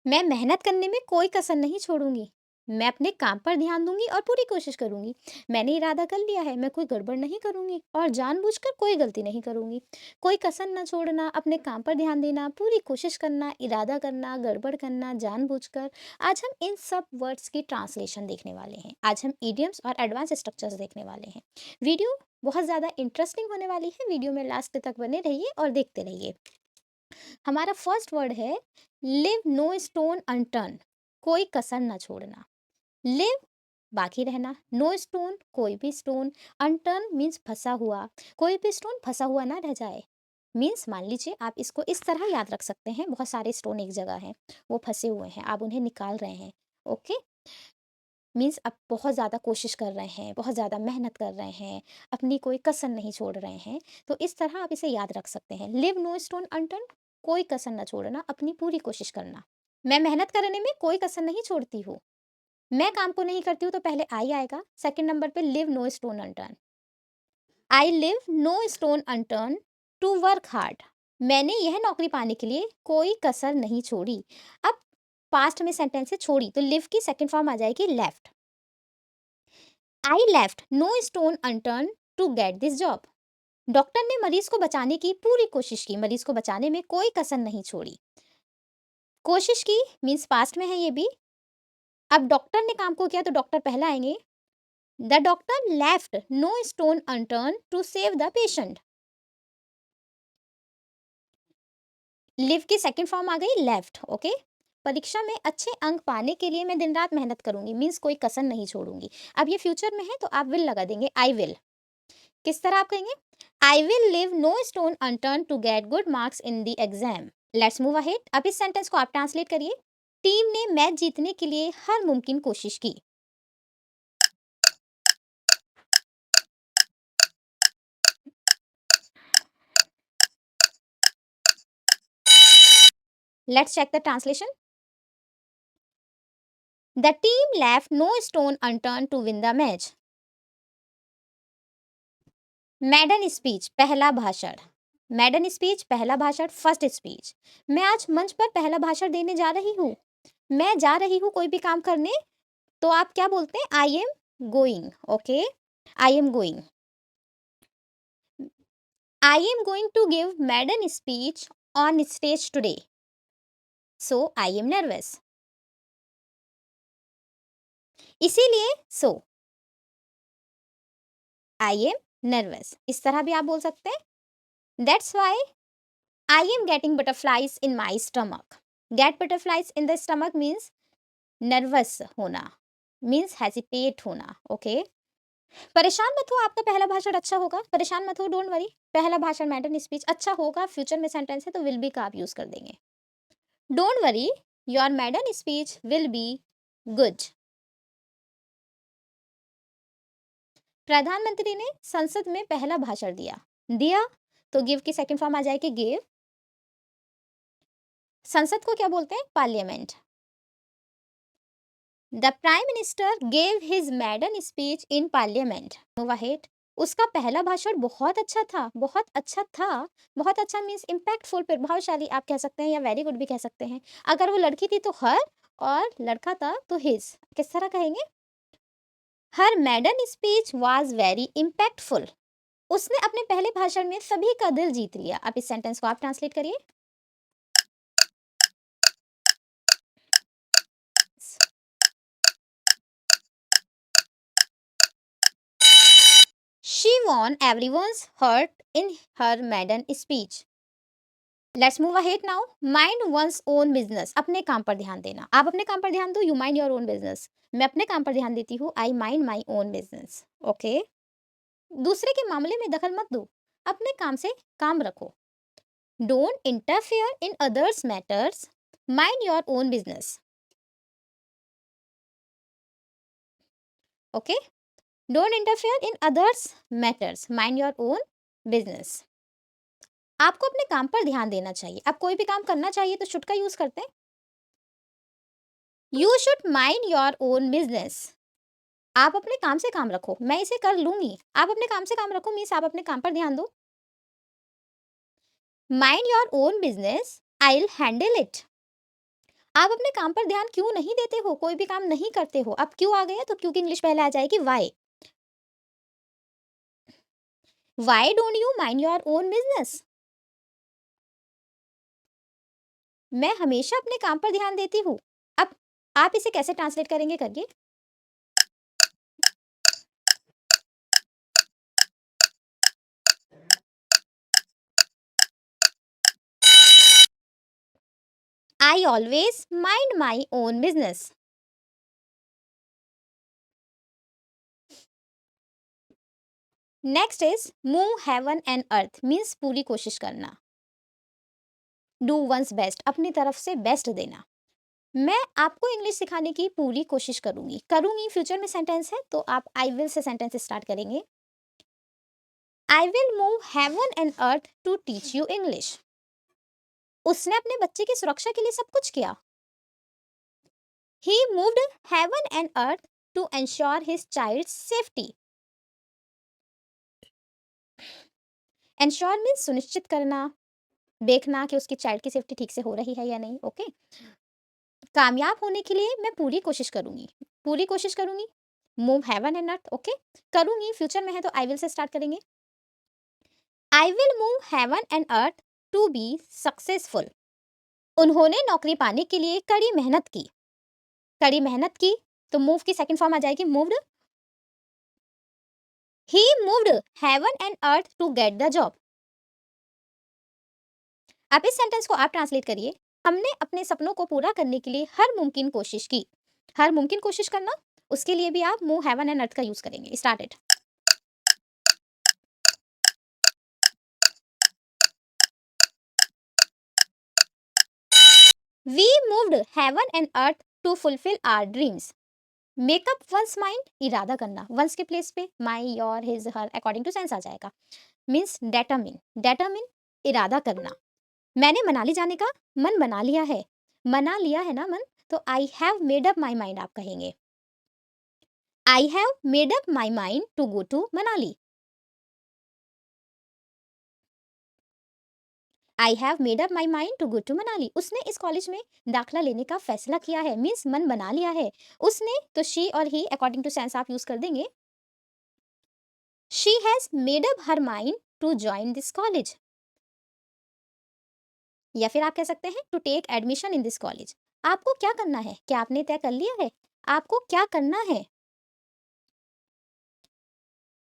मैं मेहनत करने में कोई कसर नहीं छोड़ूँगी। मैं अपने काम पर ध्यान दूँगी और पूरी कोशिश करूँगी। मैंने इरादा कर लिया है, मैं कोई गड़बड़ नहीं करूँगी और जानबूझकर कोई गलती नहीं करूँगी। कोई कसर ना छोड़ना, अपने काम पर ध्यान देना, पूरी कोशिश करना, इरादा करना, गड़बड़ करना, जानबूझकर। आज हम इन सब वर्ड्स की ट्रांसलेशन देखने वाले हैं। आज हम इडियम्स और एडवांस स्ट्रक्चर्स देखने वाले हैं। वीडियो बहुत ज़्यादा इंटरेस्टिंग होने वाली है। वीडियो में लास्ट तक बने रहिए और देखते रहिए। हमारा फर्स्ट वर्ड है लिव नो स्टोन अनटर्न, कोई कसर ना छोड़ना। लिव बाकी रहना, नो स्टोन कोई भी स्टोन, अनटर्न मीन्स फंसा हुआ, कोई भी स्टोन फंसा हुआ ना रह जाए। मीन्स मान लीजिए आप इसको इस तरह याद रख सकते हैं, बहुत सारे स्टोन एक जगह हैं, वो फंसे हुए हैं, आप उन्हें निकाल रहे हैं। ओके, मीन्स आप बहुत ज़्यादा कोशिश कर रहे हैं, बहुत ज़्यादा मेहनत कर रहे हैं, अपनी कोई कसर नहीं छोड़ रहे हैं। तो इस तरह आप इसे याद रख सकते हैं। लिव नो स्टोन अनटर्न, कोई कसर ना छोड़ना, अपनी पूरी कोशिश करना। मैं मेहनत करने में कोई कसर नहीं छोड़ती हूँ। मैं काम को नहीं करती हूँ तो पहले आई आएगा। सेकंड नंबर पे leave no stone unturned. I leave no stone unturned to work hard. मैंने यह नौकरी पाने के लिए कोई कसर नहीं छोड़ी। अब पास्ट में सेंटेंस से छोड़ी तो लिव की सेकंड फॉर्म आ जाएगी left. I left no stone unturned to get this job. Doctor ने मरीज को बचाने की पूरी कोशिश की, मरीज को बचाने में कोई कसर नहीं छोड़ी। कोशिश की मीन्स पास्ट में है ये भी। अब डॉक्टर ने काम को किया तो डॉक्टर पहला आएंगे। The doctor left no stone unturned to save the patient. Leave की सेकंड फॉर्म आ गई लेफ्ट। ओके, परीक्षा में अच्छे अंक पाने के लिए मैं दिन रात मेहनत करूंगी, मीन्स कोई कसर नहीं छोड़ूंगी। अब ये फ्यूचर में है तो आप विल लगा देंगे, आई विल। किस तरह आप कहेंगे? I will leave no stone unturned to get good marks in the exam. Let's move ahead. अब इस सेंटेंस को आप ट्रांसलेट करिए। टीम ने मैच जीतने के लिए हर मुमकिन कोशिश की। Let's check the translation. The team left no stone unturned to win the match. Maiden speech पहला भाषण। मैडन स्पीच पहला भाषण, फर्स्ट स्पीच। मैं आज मंच पर पहला भाषण देने जा रही हूँ। मैं जा रही हूँ कोई भी काम करने तो आप क्या बोलते हैं? I am going. Okay, I am going. I am going to give maiden speech on stage today, so I am nervous. इसीलिए सो आई एम नर्वस, इस तरह भी आप बोल सकते हैं। That's why I am getting butterflies in my stomach. Get butterflies in the stomach means nervous होना, means hesitate होना. Okay? परेशान मत हो, आपका पहला भाषण अच्छा होगा। परेशान मत हो, डोंट वरी। पहला भाषण मैडन स्पीच अच्छा होगा। फ्यूचर में सेंटेंस है तो विल बी का आप यूज कर देंगे। Don't worry, your मैडन speech will be good. प्रधानमंत्री ने संसद में पहला भाषण दिया। दिया तो गिव की सेकंड फॉर्म आ जाएगी गिव। संसद को क्या बोलते हैं? Parliament. The prime minister gave his maiden speech in parliament. वाहिद, उसका पहला भाषण बहुत अच्छा था। बहुत अच्छा था, बहुत अच्छा मीन्स इम्पैक्टफुल, प्रभावशाली आप कह सकते हैं या वेरी गुड भी कह सकते हैं। अगर वो लड़की थी तो हर, और लड़का था तो हिज। किस तरह कहेंगे? Her maiden speech was very impactful. उसने अपने पहले भाषण में सभी का दिल जीत लिया। अब इस सेंटेंस को आप ट्रांसलेट करिए। She won everyone's heart in her maiden speech. Let's move ahead now. Mind one's own business, अपने काम पर ध्यान देना। आप अपने काम पर ध्यान दो, you mind your own business. मैं अपने काम पर ध्यान देती हूँ, I mind my own business. Okay, दूसरे के मामले में दखल मत दो, अपने काम से काम रखो। Don't interfere in others matters, mind your own business. Okay, don't interfere in others matters, mind your own business. आपको अपने काम पर ध्यान देना चाहिए। अब कोई भी काम करना चाहिए तो शुड का यूज करते हैं। You should mind your own business. आप अपने काम से काम रखो, मैं इसे कर लूंगी। आप अपने काम से काम रखो मीन्स आप अपने काम पर ध्यान दो। Mind your own business, I will handle it. आप अपने काम पर ध्यान क्यों नहीं देते हो? कोई भी काम नहीं करते हो। अब क्यों आ गया तो क्यों की इंग्लिश पहले आ जाएगी why. Why don't you mind your own business? मैं हमेशा अपने काम पर ध्यान देती हूँ। अब आप इसे कैसे ट्रांसलेट करेंगे करिए? I always mind my own business. Next is move heaven and earth means पूरी कोशिश करना। डू वंस बेस्ट अपनी तरफ से बेस्ट देना। मैं आपको इंग्लिश सिखाने की पूरी कोशिश करूंगी। करूंगी फ्यूचर में सेंटेंस है तो आप I will say sentence start करेंगे। I will move heaven and earth to teach you English. उसने अपने बच्चे की सुरक्षा के लिए सब कुछ किया। He moved heaven and earth to ensure his child's safety. Ensure means सुनिश्चित करना, देखना कि उसकी चाइल्ड की सेफ्टी ठीक से हो रही है या नहीं। ओके कामयाब होने के लिए मैं पूरी कोशिश करूंगी। पूरी कोशिश करूंगी। Move heaven and earth. Okay करूंगी फ्यूचर में है तो आई विल से स्टार्ट करेंगे। I will move heaven and earth to be successful. उन्होंने नौकरी पाने के लिए कड़ी मेहनत की। कड़ी मेहनत की तो मूव की सेकंड फॉर्म आ जाएगी moved. He moved heaven and earth to get the job. अब इस सेंटेंस को आप ट्रांसलेट करिए। हमने अपने सपनों को पूरा करने के लिए हर मुमकिन कोशिश की। हर मुमकिन कोशिश करना, उसके लिए भी आप मूव हेवन एंड अर्थ का यूज करेंगे। Started. We moved heaven and earth to fulfil our dreams. Make up one's mind इरादा करना। वंस के प्लेस पे my your his her according to sense आ जाएगा। मीन्स डेटरमिन। डेटरमिन इरादा करना। मैंने मनाली जाने का मन बना लिया है। मना लिया है ना मन, तो I have made up my mind आप कहेंगे। I have made up my mind to go to Manali. I have made up my mind to go to Manali. उसने इस कॉलेज में दाखिला लेने का फैसला किया है। मीन्स मन बना लिया है। उसने तो शी और ही अकॉर्डिंग टू सेंस आप यूज कर देंगे। She has made up her mind to join this college. या फिर आप कह सकते हैं to take admission in this college. आपको क्या करना है? क्या आपने तय कर लिया है? आपको क्या करना है?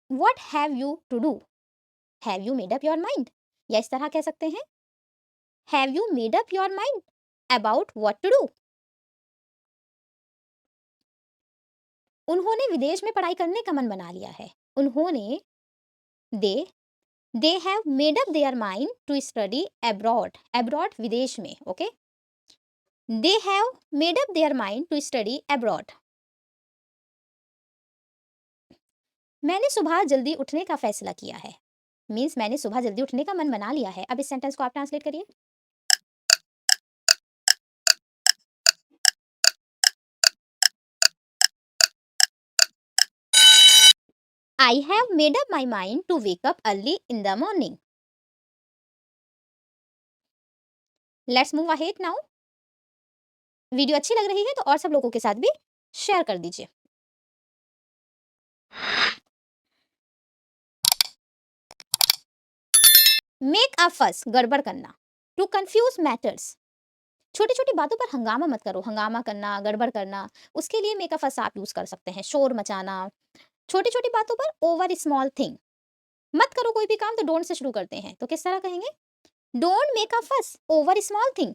What have you to do? Have you made up your mind? या इस तरह कह सकते हैं have you made up your mind about what to do? उन्होंने विदेश में पढ़ाई करने का मन बना लिया है। उन्होंने they they have made up their mind to study abroad. Abroad विदेश में। Okay they have made up their mind to study abroad. मैंने सुबह जल्दी उठने का फैसला किया है। मीन्स मैंने सुबह जल्दी उठने का मन बना लिया है। अब इस सेंटेंस को आप ट्रांसलेट करिए। I have made up my mind to wake up early in the morning. Let's move ahead now. Video अच्छी लग रही है तो और सब लोगों के साथ भी शेयर कर दीजिए। मेक अ फस गड़बड़ करना। To confuse matters. छोटी छोटी बातों पर हंगामा मत करो। हंगामा करना, गड़बड़ करना, उसके लिए मेक अ फस आप यूज कर सकते हैं। शोर मचाना। छोटी छोटी बातों पर ओवर स्मॉल थिंग मत करो। कोई भी काम तो डोंट से शुरू करते हैं तो किस तरह कहेंगे? Don't make a fuss over small thing.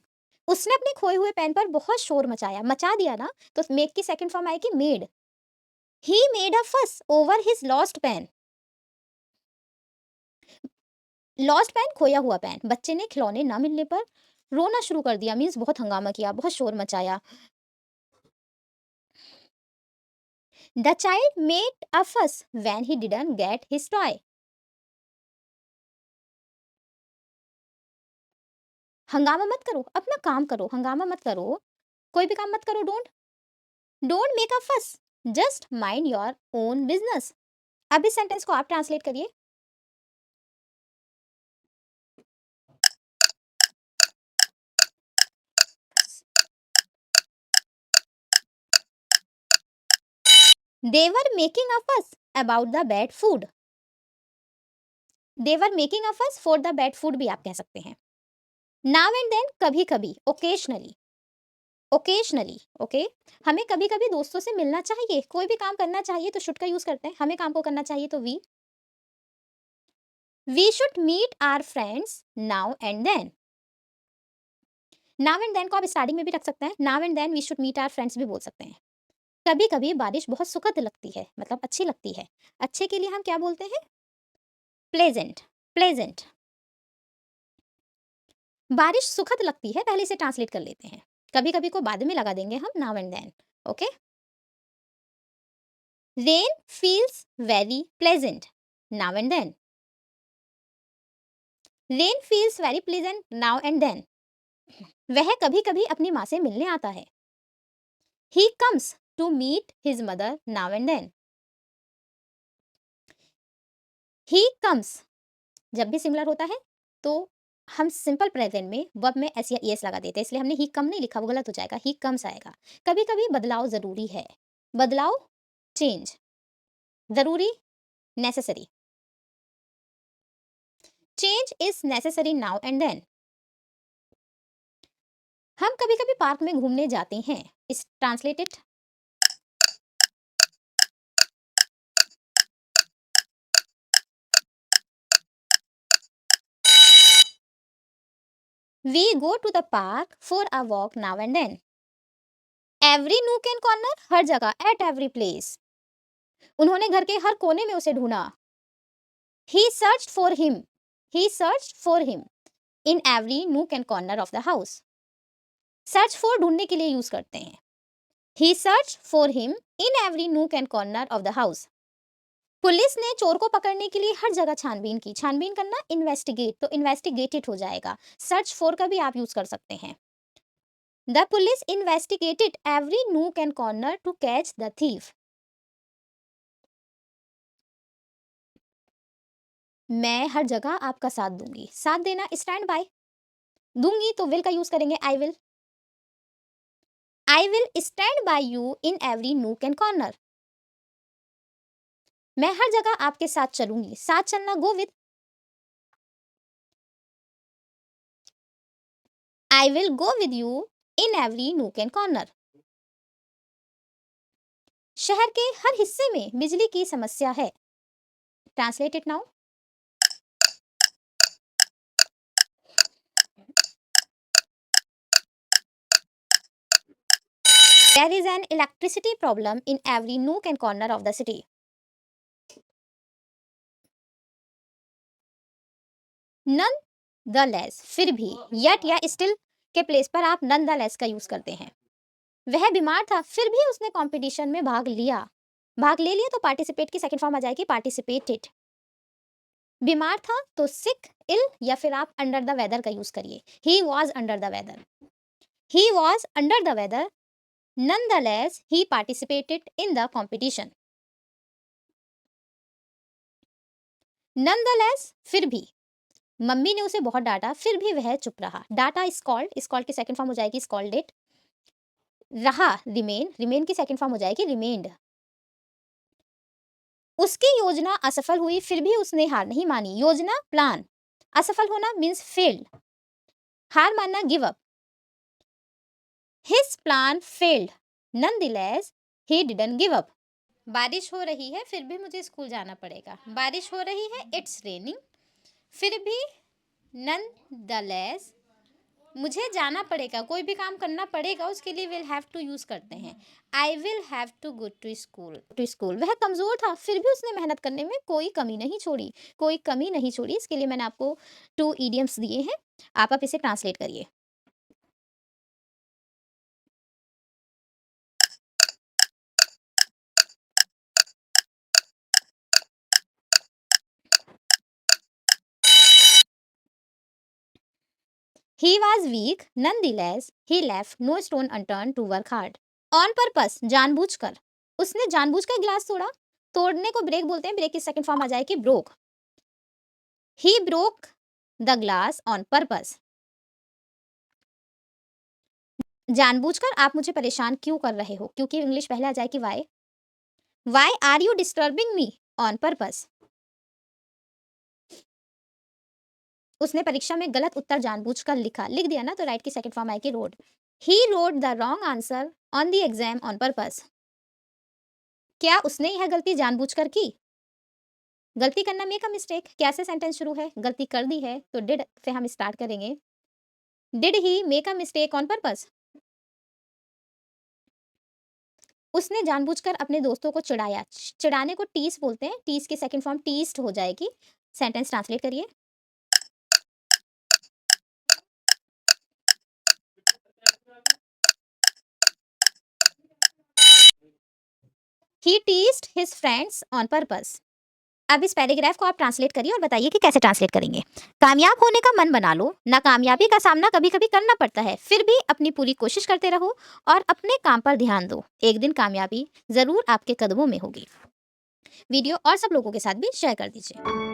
उसने अपने खोए हुए पेन पर बहुत शोर मचाया। मचा दिया ना तो मेक की सेकंड फॉर्म आएगी made. He made a fuss over his lost pen. Lost pen खोया हुआ पेन। बच्चे ने खिलौने ना मिलने पर रोना शुरू कर दिया। मीन्स बहुत हंगामा किया, बहुत शोर मचाया। द चाइल्ड मेड अ फस when he didn't get his toy. हंगामा मत करो, अपना काम करो। हंगामा मत करो, कोई भी काम मत करो। डोंट डोंट मेक अ फस, just mind your own business. अब इस सेंटेंस को आप ट्रांसलेट करिए। दे वर मेकिंग अ फस about the bad food. They were making a फस फॉर द बैड फूड भी आप कह सकते हैं। नाउ एंड देन, कभी कभी, ओकेशनली। Occasionally, okay. हमें कभी कभी दोस्तों से मिलना चाहिए, कोई भी काम करना चाहिए तो शुड का यूज करते हैं, हमें काम को करना चाहिए तो we should meet our friends now and then. Now and then को आप स्टार्टिंग में भी रख सकते हैं, now and then we should meet our friends भी बोल सकते हैं। कभी कभी बारिश बहुत सुखद लगती है, मतलब अच्छी लगती है। अच्छे के लिए हम क्या बोलते हैं? प्लेजेंट। प्लेजेंट। बारिश सुखद लगती है, पहले से ट्रांसलेट कर लेते हैं। कभी कभी को बाद में लगा देंगे हम now and then. Okay. Rain feels very pleasant now and then. Rain feels very pleasant now and then. वह कभी कभी अपनी माँ से मिलने आता है। He comes to meet his mother now and then. He comes जब भी सिमिलर होता है तो हम सिंपल प्रेजेंट में वर्ब में एस या ईएस लगा देते हैं, इसलिए हमने ही कम नहीं लिखा, वो गलत हो जाएगा, ही कम्स आएगा। कभी कभी बदलाव जरूरी है। बदलाव, चेंज। जरूरी, necessary. Change is necessary now and then. हम कभी कभी पार्क में घूमने जाते हैं। इस translated. We go to the park for a walk now and then. Every nook and corner, हर जगह, एट एवरी प्लेस। उन्होंने घर के हर कोने में उसे ढूंढा। He search for him. He search for him in every nook and corner of the house. Search for ढूंढने के लिए यूज करते हैं। He search for him in every nook and corner of the house. Police ने चोर को पकड़ने के लिए हर जगह छानबीन की। छानबीन करना, इन्वेस्टिगेट, तो इन्वेस्टिगेटेड हो जाएगा। सर्च फॉर का भी आप यूज कर सकते हैं। The police investigated every nook and corner to catch the thief. मैं हर जगह आपका साथ दूंगी। साथ देना, स्टैंड बाय। दूंगी तो विल का यूज करेंगे, I will. I will stand by you in every nook and corner. मैं हर जगह आपके साथ चलूंगी। साथ चलना, go with. I will go with you in every nook and corner. शहर के हर हिस्से में बिजली की समस्या है। Translate it now. There is an electricity problem in every nook and corner of the city. Nonetheless, फिर भी, yet या still के प्लेस पर आप nonetheless का यूज करते हैं। वह बीमार था, फिर भी उसने कंपटीशन में भाग लिया। भाग ले लिया तो पार्टिसिपेट की सेकंड फॉर्म आ जाएगी, पार्टिसिपेटेड। बीमार था तो सिक, इल, या फिर आप अंडर द वेदर का यूज करिए। He was under the weather. He was under the weather, nonetheless he participated in the competition. nonetheless, फिर भी, मम्मी ने उसे बहुत डांटा, फिर भी वह चुप रहा। डांटा, स्कॉल्ड, स्कॉल्ड की सेकंड फॉर्म हो जाएगी स्कॉल्डेड। रहा, रिमेन, रिमेन की सेकंड फॉर्म हो जाएगी रिमेन्ड। उसकी योजना असफल हुई, फिर भी उसने हार नहीं मानी। योजना, प्लान। असफल होना मीन्स फेल्ड। हार मानना, give up. His plan failed, nonetheless he didn't give up. बारिश हो रही है, फिर भी मुझे स्कूल जाना पड़ेगा। बारिश हो रही है, इट्स रेनिंग। फिर भी, nonetheless, मुझे जाना पड़ेगा, कोई भी काम करना पड़ेगा, उसके लिए विल हैव टू यूज करते हैं। I will have to go to school. वह कमजोर था, फिर भी उसने मेहनत करने में कोई कमी नहीं छोड़ी। कोई कमी नहीं छोड़ी, इसके लिए मैंने आपको 2 इडियम्स दिए हैं। आप इसे ट्रांसलेट करिए। He was weak, nonetheless he left no stone unturned to work hard. On purpose, जानबूझकर। उसने जानबूझकर गिलास तोड़ा। तोड़ने को ब्रेक बोलते हैं, ब्रेक की सेकंड फॉर्म आ जाएगी broke. He broke the glass on purpose. जानबूझकर आप मुझे परेशान क्यों कर रहे हो, क्योंकि इंग्लिश पहले आ जाएगी why. Why are you disturbing me on purpose. उसने परीक्षा में गलत उत्तर जानबूझकर लिखा, लिख दिया ना तो राइट की सेकंड फॉर्म आएगी road. He road the wrong answer on the exam on purpose. क्या उसने यह गलती जानबूझकर की। गलती करना मेक अ मिस्टेक, कैसे सेंटेंस शुरू है, गलती कर दी है तो डिड से हम स्टार्ट करेंगे। Did he make a mistake on purpose. उसने जानबूझकर अपने दोस्तों को चिढ़ाया। चिढ़ाने को टीस बोलते हैं, टीस की सेकंड फॉर्म टीस्ड हो जाएगी। सेंटेंस ट्रांसलेट करिए। ही टीस्ड हिज फ्रेंड्स ऑन पर्पस। अब इस पैराग्राफ को आप ट्रांसलेट करिए और बताइए कि कैसे ट्रांसलेट करेंगे। कामयाब होने का मन बना लो, नाकामयाबी का सामना कभी कभी करना पड़ता है, फिर भी अपनी पूरी कोशिश करते रहो और अपने काम पर ध्यान दो, एक दिन कामयाबी जरूर आपके कदमों में होगी। वीडियो और सब लोगों के साथ भी शेयर कर दीजिए।